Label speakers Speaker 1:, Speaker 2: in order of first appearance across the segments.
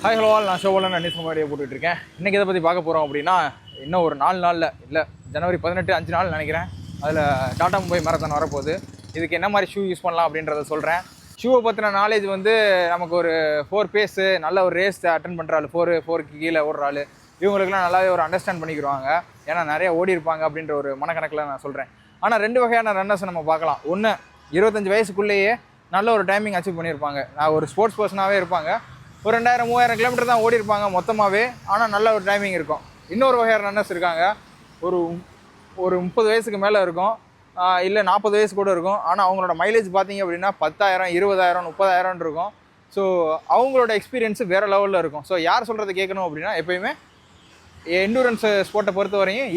Speaker 1: Hi hello all, நான் ஷோவில் நான் வீடியோ போட்டுட்ருக்கேன். இன்றைக்கி இதை பற்றி பார்க்க போகிறோம் அப்படின்னா, இன்னும் ஒரு 4 நாளில் இல்லை ஜனவரி 18 5 நாள் நினைக்கிறேன். அதில் டாடா மும்பை மேரத்தான் வரப்போகுது. இதுக்கு என்ன மாதிரி ஷூ யூஸ் பண்ணலாம் அப்படின்றத சொல்கிறேன். ஷூவை பற்றின நாலேஜ் வந்து நமக்கு ஒரு 4 பேஸு நல்ல ஒரு ரேஸ் அட்டன் பண்ணுற ஆள், 4க்கு கீழே ஓடுற ஆள், இவங்களுக்குலாம் நல்லாவே ஒரு அண்டர்ஸ்டாண்ட் பண்ணிக்கிடுவாங்க. ஏன்னா நிறைய ஓடி இருப்பாங்க அப்படின்ற ஒரு மனக்கணக்கில் நான் சொல்கிறேன். ஆனால் 2 வகையான ரன்னர்ஸை நம்ம பார்க்கலாம். ஒன்று 25 வயசுக்குள்ளேயே நல்ல ஒரு டைமிங் அச்சீவ் பண்ணியிருப்பாங்க. நான் ஒரு ஸ்போர்ட்ஸ் பர்சனாகவே இருப்பாங்க. ஒரு 2000-3000 கிலோமீட்டர் தான் ஓடி இருப்பாங்க மொத்தமாகவே, ஆனால் நல்ல ஒரு டைமிங் இருக்கும். இன்னொரு வகையான ரன்னர்ஸ் இருக்காங்க. ஒரு 30 வயசுக்கு மேலே இருக்கும், இல்லை 40 வயசு கூட இருக்கும். ஆனால் அவங்களோட மைலேஜ் பார்த்தீங்க அப்படின்னா 10,000 20,000 30,000 இருக்கும். ஸோ அவங்களோட எக்ஸ்பீரியன்ஸு வேறு லெவலில் இருக்கும். ஸோ யார் சொல்கிறது கேட்கணும் அப்படின்னா, எப்போயுமே எண்டூரன்ஸ் ஸ்போர்ட்டை பொறுத்த வரையும்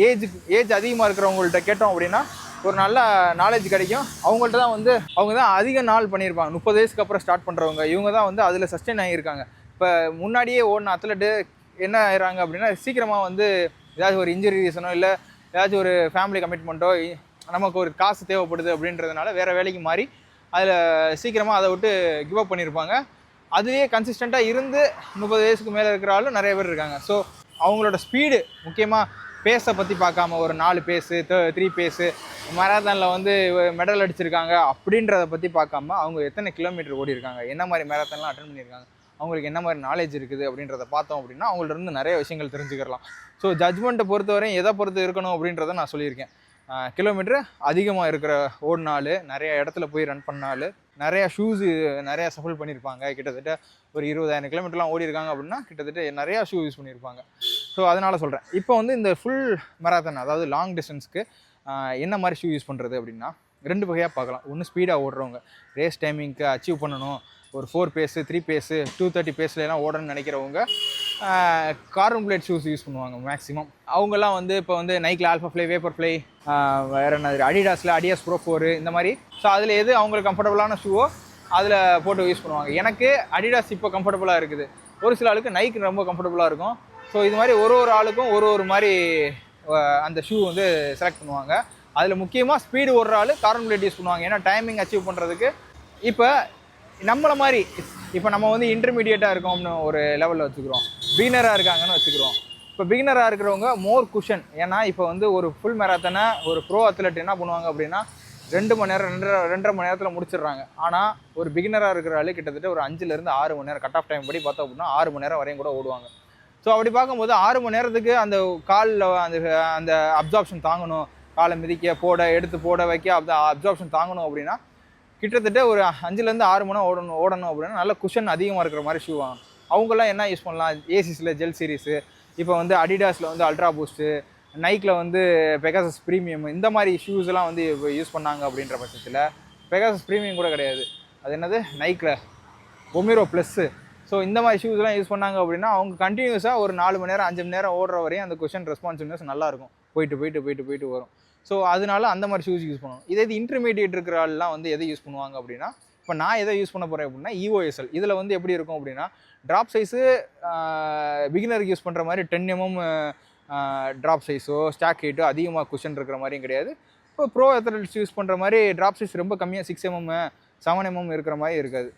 Speaker 1: ஏஜ் அதிகமாக இருக்கிறவங்கள்ட்ட கேட்டோம் அப்படின்னா ஒரு நல்ல நாலேஜ் கிடைக்கும். அவங்கள்ட்ட தான் வந்து அவங்க தான் அதிக நாள் பண்ணியிருப்பாங்க. 30 வயசுக்கு அப்புறம் ஸ்டார்ட் பண்ணுறவங்க இவங்க தான் வந்து அதில் சஸ்டெயின் ஆகியிருக்காங்க. இப்போ முன்னாடியே ஓடின அத்லெட்டு என்ன ஆகிறாங்க அப்படின்னா, சீக்கிரமாக வந்து ஏதாச்சும் ஒரு இன்ஜுரி ரீசனோ இல்லை ஏதாச்சும் ஒரு ஃபேமிலி கமிட்மெண்ட்டோ, நமக்கு ஒரு காசு தேவைப்படுது அப்படின்றதுனால வேறு வேலைக்கு மாறி அதில் சீக்கிரமாக அதை விட்டு கிவ் அப் பண்ணியிருப்பாங்க. அதுலேயே கன்சிஸ்டண்ட்டாக இருந்து 30 வயசுக்கு மேலே இருக்கிற ஆளும் நிறைய பேர் இருக்காங்க. ஸோ அவங்களோட ஸ்பீடு முக்கியமாக பேஸை பற்றி பார்க்காம ஒரு 4 பேஸு 3 பேஸு மேரத்தானில் வந்து மெடல் அடிச்சிருக்காங்க அப்படின்றத பற்றி பார்க்காம அவங்க எத்தனை கிலோமீட்டர் ஓடி இருக்காங்க, என்ன மாதிரி மேரத்தான்லாம் அட்டன் பண்ணியிருக்காங்க, அவங்களுக்கு என்ன மாதிரி நாலேஜ் இருக்குது அப்படின்றத பார்த்தோம் அப்படின்னா அவங்கள்ட்ட இருந்து நிறைய விஷயங்கள் தெரிஞ்சுக்கலாம். ஸோ ஜட்ஜ்மெண்ட்டை பொறுத்தவரையும் எதை பொறுத்து இருக்கணும் அப்படின்றத நான் சொல்லியிருக்கேன். கிலோமீட்டர் அதிகமாக இருக்கிற ஓடினாலும் நிறைய இடத்துல போய் ரன் பண்ணாலும் நிறையா ஷூஸு நிறையா சஃபல் பண்ணியிருப்பாங்க. கிட்டத்தட்ட ஒரு 20,000 கிலோமீட்டர்லாம் ஓடி இருக்காங்க அப்படின்னா கிட்டத்தட்ட நிறையா ஷூ யூஸ் பண்ணியிருப்பாங்க. ஸோ அதனால் சொல்கிறேன். இப்போ வந்து இந்த ஃபுல் மேரத்தான் அதாவது லாங் டிஸ்டன்ஸ்க்கு என்ன மாதிரி ஷூ யூஸ் பண்ணுறது அப்படின்னா 2 வகையாக பார்க்கலாம். ஒன்று ஸ்பீடாக ஓடுறவங்க, ரேஸ் டைமிங்க்கு அச்சீவ் பண்ணணும், ஒரு 4 பேஸு 3 பேஸு 230 பேஸ்லாம் ஓடணும்னு நினைக்கிறவங்க கார்பன் பிளேட் ஷூஸ் யூஸ் பண்ணுவாங்க மேக்ஸிமம். அவங்கெல்லாம் வந்து இப்போ வந்து நைக்கில் ஆல்ஃபா ஃப்ளை, வேப்பர் ஃப்ளை, வேறு என்ன அடிடாஸில் அடியாஸ் ப்ரோ 4 இந்த மாதிரி. ஸோ அதில் எது அவங்களுக்கு கம்ஃபர்டபுளான ஷூவோ அதில் போட்டு யூஸ் பண்ணுவாங்க. எனக்கு அடிடாஸ் இப்போ கம்ஃபர்டபுளாக இருக்குது, ஒரு சில ஆளுக்கு நைக்கு ரொம்ப கம்ஃபர்டபுளாக இருக்கும். ஸோ இது மாதிரி ஒரு ஆளுக்கும் ஒரு மாதிரி அந்த ஷூ வந்து செலக்ட் பண்ணுவாங்க. அதில் முக்கியமாக ஸ்பீடு ஓடுற ஆள் கார்பன் பிளேட் யூஸ் பண்ணுவாங்க. ஏன்னா டைமிங் அச்சீவ் பண்ணுறதுக்கு. இப்போ நம்மளை மாதிரி இப்போ நம்ம வந்து இன்டர்மீடியேட்டாக இருக்கோம்னு ஒரு லெவலில் வச்சுக்கிறோம், பிகினராக இருக்காங்கன்னு வச்சுக்கிறோம். இப்போ பிகினராக இருக்கிறவங்க மோர் குஷன். ஏன்னா இப்போ வந்து ஒரு ஃபுல் மேரத்தானை ஒரு ப்ரோ அத்லெட் என்ன பண்ணுவாங்க அப்படின்னா 2 மணி நேரம் 2.5 மணி நேரத்தில் முடிச்சிடுறாங்க. ஆனால் ஒரு பிகினராக இருக்கிற ஆள் கிட்டத்தட்ட ஒரு 5லேருந்து 6 மணி நேரம் கட் ஆஃப் டைம் படி பார்த்தோம் அப்படின்னா 6 மணி நேரம் வரையும் கூட ஓடுவாங்க. ஸோ அப்படி பார்க்கும்போது 6 மணி நேரத்துக்கு அந்த காலில் அந்த அப்சார்ப்ஷன் தாங்கணும், காலை மிதிக்க போட எடுத்து போட வைக்க அப்சார்ப்ஷன் தாங்கணும் அப்படின்னா கிட்டத்தட்ட ஒரு 5லேருந்து 6 மணி நேரம் ஓடணும் அப்படின்னா நல்ல குஷன் அதிகமாக இருக்கிற மாதிரி ஷூ வாங்க. அவங்களாம் என்ன யூஸ் பண்ணலாம், ஏசிஸில் ஜெல் சீரிஸு, இப்போ வந்து அடிடாஸில் வந்து அல்ட்ரா பூஸ்ட்டு, நைக்கில் வந்து பெகாசஸ் ப்ரீமியம், இந்த மாதிரி ஷூஸ்லாம் வந்து யூஸ் பண்ணாங்க அப்படின்ற பட்சத்தில் பெகாசஸ் ப்ரீமியம் கூட கிடையாது, அது என்னது நைக்கில் ஒமிரோ ப்ளஸ்ஸு. ஸோ இந்த மாதிரி ஷூஸ்லாம் யூஸ் பண்ணாங்க அப்படின்னா அவங்க கண்டினியூஸாக ஒரு 4 மணி நேரம் 5 மணி நேரம் ஓடுற வரையும் அந்த குஷன் ரெஸ்பான்சிவ்னஸ் நல்லாயிருக்கும், போயிட்டு வரும். ஸோ அதனால அந்த மாதிரி ஷூஸ் யூஸ் பண்ணுவோம். இதே இது இன்டர்மீடியேட் இருக்கிற ஆள்லாம் வந்து எதை யூஸ் பண்ணுவாங்க அப்படின்னா, இப்போ நான் எதை யூஸ் பண்ண போகிறேன் அப்படின்னா EOSL. இதில் வந்து எப்படி இருக்கும் அப்படின்னா ட்ராப் சைஸு பிகினருக்கு யூஸ் பண்ணுற மாதிரி 10 mm ட்ராப் சைஸோ ஸ்டாக் ஹைட்டோ அதிகமாக குஷன் இருக்கிற மாதிரியும் கிடையாது. இப்போ ப்ரோ அத்லெட்ஸ் யூஸ் பண்ணுற மாதிரி ட்ராப் சைஸ் ரொம்ப கம்மியாக 6 mm 7 mm இருக்கிற மாதிரி இருக்காது,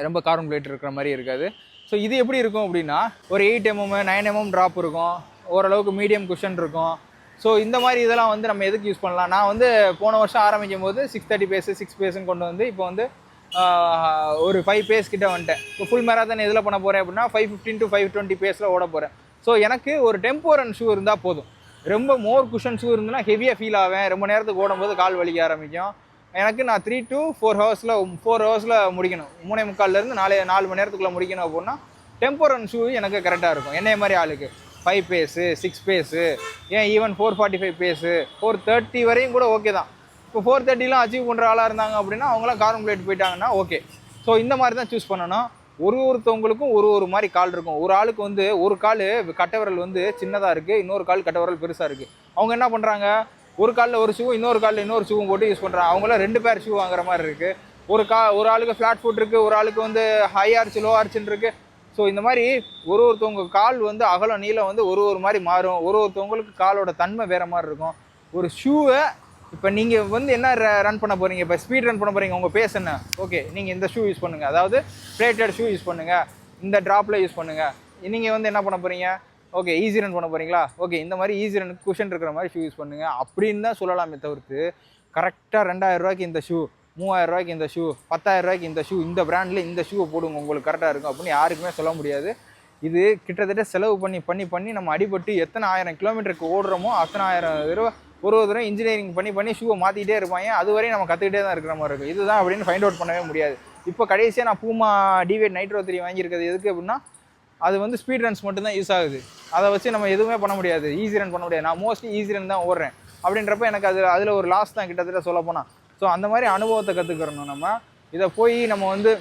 Speaker 1: ரொம்ப கார்பன் பிளேட் இருக்கிற மாதிரி இருக்காது. ஸோ இது எப்படி இருக்கும் அப்படின்னா ஒரு 8 mm 9 mm ட்ராப் இருக்கும், ஓரளவுக்கு மீடியம் குஷன் இருக்கும். ஸோ இந்த மாதிரி இதெல்லாம் வந்து நம்ம எதுக்கு யூஸ் பண்ணலாம். நான் வந்து போன வருஷம் ஆரம்பிக்கும் போது 630 பேஸு 6 பேஸுன்னு கொண்டு வந்து இப்போ வந்து ஒரு 5 பேஸ் கிட்ட வந்துட்டேன். இப்போ ஃபுல் மேரத்தான் எதில் பண்ண போகிறேன் அப்படின்னா 515 to 520 பேஸில் ஓட போகிறேன். ஸோ எனக்கு ஒரு டெம்போ ரன் ஷூ இருந்தால் போதும். ரொம்ப மோர் குஷன் ஷூ இருந்துன்னா ஹெவியாக ஃபீல் ஆவேன், ரொம்ப நேரத்துக்கு ஓடும்போது கால் வலிக்க ஆரம்பிக்கும். எனக்கு நான் 3 to 4 ஹவர்ஸில் முடிக்கணும், 3:45 4 மணி நேரத்துக்குள்ளே முடிக்கணும் அப்படின்னா டெம்போ ரன் ஷூ எனக்கு கரெக்டாக இருக்கும். என்னைய மாதிரி ஆளுக்கு 5 பேஸு 6 பேஸு ஏன் ஈவன் 445 பேஸு 430 வரையும் கூட ஓகே தான். இப்போ 430லாம் அச்சீவ் பண்ணுற ஆளாக இருந்தாங்க அப்படின்னா அவங்களாம் கார்பன் பிளேட் போயிட்டாங்கன்னா ஓகே. ஸோ இந்த மாதிரி தான் சூஸ் பண்ணணும். ஒருத்தவங்களுக்கும் ஒரு மாதிரி கால் இருக்கும். ஒரு ஆளுக்கு வந்து ஒரு கால் கட்டவிரல் வந்து சின்னதாக இருக்குது, இன்னொரு கால் கட்டவிரல் பெருசாக இருக்குது. அவங்க என்ன பண்ணுறாங்க, ஒரு காலில் ஒரு ஷூ இன்னொரு காலில் இன்னொரு ஷூவும் போட்டு யூஸ் பண்ணுறாங்க. அவங்களாம் 2 பேர் ஷூ வாங்குற மாதிரி இருக்குது. ஒரு ஆளுக்கு ஃப்ளாட் ஃபுட் இருக்குது, ஒரு ஆளுக்கு வந்து ஹை ஆர்ச் லோ ஆர்ச்சுன்னு இருக்குது. ஸோ இந்த மாதிரி ஒருத்தவங்க கால் வந்து அகலம் நீளம் வந்து ஒரு மாதிரி மாறும். ஒருத்தவங்களுக்கு காலோட தன்மை வேறு மாதிரி இருக்கும். ஒரு ஷூவை இப்போ நீங்கள் வந்து என்ன ரன் பண்ண போகிறீங்க, இப்போ ஸ்பீட் ரன் பண்ண போகிறீங்க, உங்கள் பேஸ் என்ன, ஓகே நீங்கள் இந்த ஷூ யூஸ் பண்ணுங்கள், அதாவது பிளேட்டட் ஷூ யூஸ் பண்ணுங்கள். இந்த ட்ராப்பில் யூஸ் பண்ணுங்கள். நீங்கள் வந்து என்ன பண்ண போகிறீங்க, ஓகே ஈஸி ரன் பண்ண போகிறீங்களா, ஓகே இந்த மாதிரி ஈஸி ரன் குஷன் இருக்கிற மாதிரி ஷூ யூஸ் பண்ணுங்கள் அப்படின்னு தான் சொல்லலாமே தவிர்த்து கரெக்டாக 2000 ரூபாய்க்கு இந்த ஷூ, 3000 ரூபாய்க்கு இந்த ஷூ, 10,000 ரூபாய்க்கு இந்த ஷூ, இந்த பிராண்டில் இந்த ஷூவை போடுங்க உங்களுக்கு கரெக்டாக இருக்கும் அப்படின்னு யாருக்குமே சொல்ல முடியாது. இது கிட்டத்தட்ட செலவு பண்ணி நம்ம அடிபட்டு எத்தனை 1000 கிலோமீட்டருக்கு ஓடுறோமோ அத்தனை 1000 தடவை ஒரு தடவை இன்ஜினியரிங் பண்ணி ஷூவை மாற்றிக்கிட்டே இருப்பாங்க. அதுவரையும் நம்ம கற்றுக்கிட்டே தான் இருக்கிற மாதிரி இருக்கும். இதுதான் அப்படின்னு ஃபைண்ட் அவுட் பண்ணவே முடியாது. இப்போ கடைசியாக நான் பூமா டிவேட் நைட்ரோ 3 வாங்கியிருக்கிறது எதுக்கு அப்படின்னா, அது வந்து ஸ்பீட் ரன்ஸ் மட்டும்தான் யூஸ் ஆகுது. அதை வச்சு நம்ம எதுவுமே பண்ண முடியாது, ஈஸி ரன் பண்ண முடியாது. நான் மோஸ்ட்லி ஈஸி ரன் தான் ஓடுறேன் அப்படின்றப்ப எனக்கு அதில் ஒரு லாஸ் தான் கிட்டத்தட்ட சொல்ல போனால். ஸோ அந்த மாதிரி அனுபவத்தை கற்றுக்கிறணும் நம்ம. இதை போய் நம்ம வந்து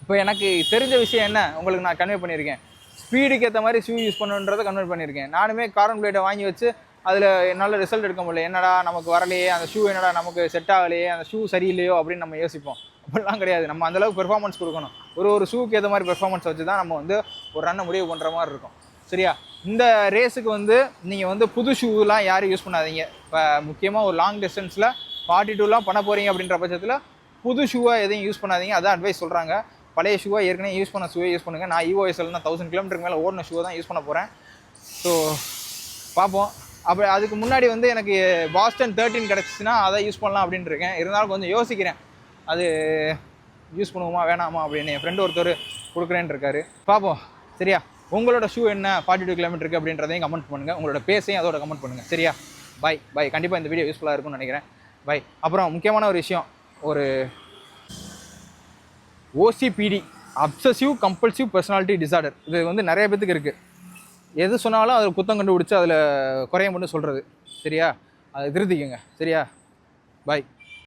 Speaker 1: இப்போ எனக்கு தெரிஞ்ச விஷயம் என்ன உங்களுக்கு நான் கன்வே பண்ணியிருக்கேன், ஸ்பீடுக்கு ஏற்ற மாதிரி ஷூ யூஸ் பண்ணுன்றதை கன்வெர்ட் பண்ணியிருக்கேன். நானுமே கார்பன் பிளேட்டை வாங்கி வச்சு அதில் என்னால் ரிசல்ட் எடுக்க முடியல, என்னடா நமக்கு வரலையே, அந்த ஷூ என்னடா நமக்கு செட் ஆகலையே, அந்த ஷூ சரியில்லையோ அப்படின்னு நம்ம யோசிப்போம். அப்படிலாம் கிடையாது. நம்ம அந்தளவுக்கு பெர்ஃபார்மன்ஸ் கொடுக்கணும். ஒரு ஷூக்கு ஏற்ற மாதிரி பெர்ஃபார்மன்ஸ் வச்சு தான் நம்ம வந்து ஒரு ரன்னை முடிவு பண்ணுற மாதிரி இருக்கும். சரியா? இந்த ரேஸுக்கு வந்து நீங்கள் வந்து புது ஷூலாம் யாரும் யூஸ் பண்ணாதீங்க. இப்போ முக்கியமாக ஒரு லாங் டிஸ்டன்ஸில் 42லாம் பண்ண போகிறீங்க அப்படின்ற பட்சத்தில் புது ஷூவாக எதையும் யூஸ் பண்ணாதீங்க. அதான் அட்வைஸ் சொல்கிறாங்க. பழைய ஷூவாக ஏற்கனவே யூஸ் பண்ண ஷூவை யூஸ் பண்ணுங்கள். நான் EOSL தான் 1000 கிலோமீட்டருக்கு மேலே ஓடின ஷூவை தான் யூஸ் பண்ண போகிறேன். ஸோ பார்ப்போம். அப்போ அதுக்கு முன்னாடி வந்து எனக்கு பாஸ்டன் 13 கிடச்சிச்சின்னா அதை யூஸ் பண்ணலாம் அப்படின்ட்டு இருக்கேன். இருந்தாலும் கொஞ்சம் யோசிக்கிறேன், அது யூஸ் பண்ணுவோமா வேணாமா அப்படின்னு. என் ஃப்ரெண்டு ஒருத்தர் கொடுக்குறேன்னு இருக்காரு. பார்ப்போம். சரியா? உங்களோட ஷூ என்ன 42 கிலோமீட்டருக்கு அப்படின்றதையும் கமெண்ட் பண்ணுங்கள். உங்களோட பேஸையும் அதோட கமெண்ட் பண்ணுங்கள். சரியா? பை. கண்டிப்பாக இந்த வீடியோ யூஸ்ஃபுல்லாக இருக்கும்னு நினைக்கிறேன். பை. அப்புறம் முக்கியமான ஒரு விஷயம், ஒரு OCPD, obsessive compulsive personality disorder, இது வந்து நிறைய பேத்துக்கு இருக்குது. எது சொன்னாலும் அதில் குத்தம் கண்டுபிடிச்சி அதில் குறைய மட்டும் சொல்கிறது. சரியா? அதை திருத்திக்கங்க. சரியா? பை.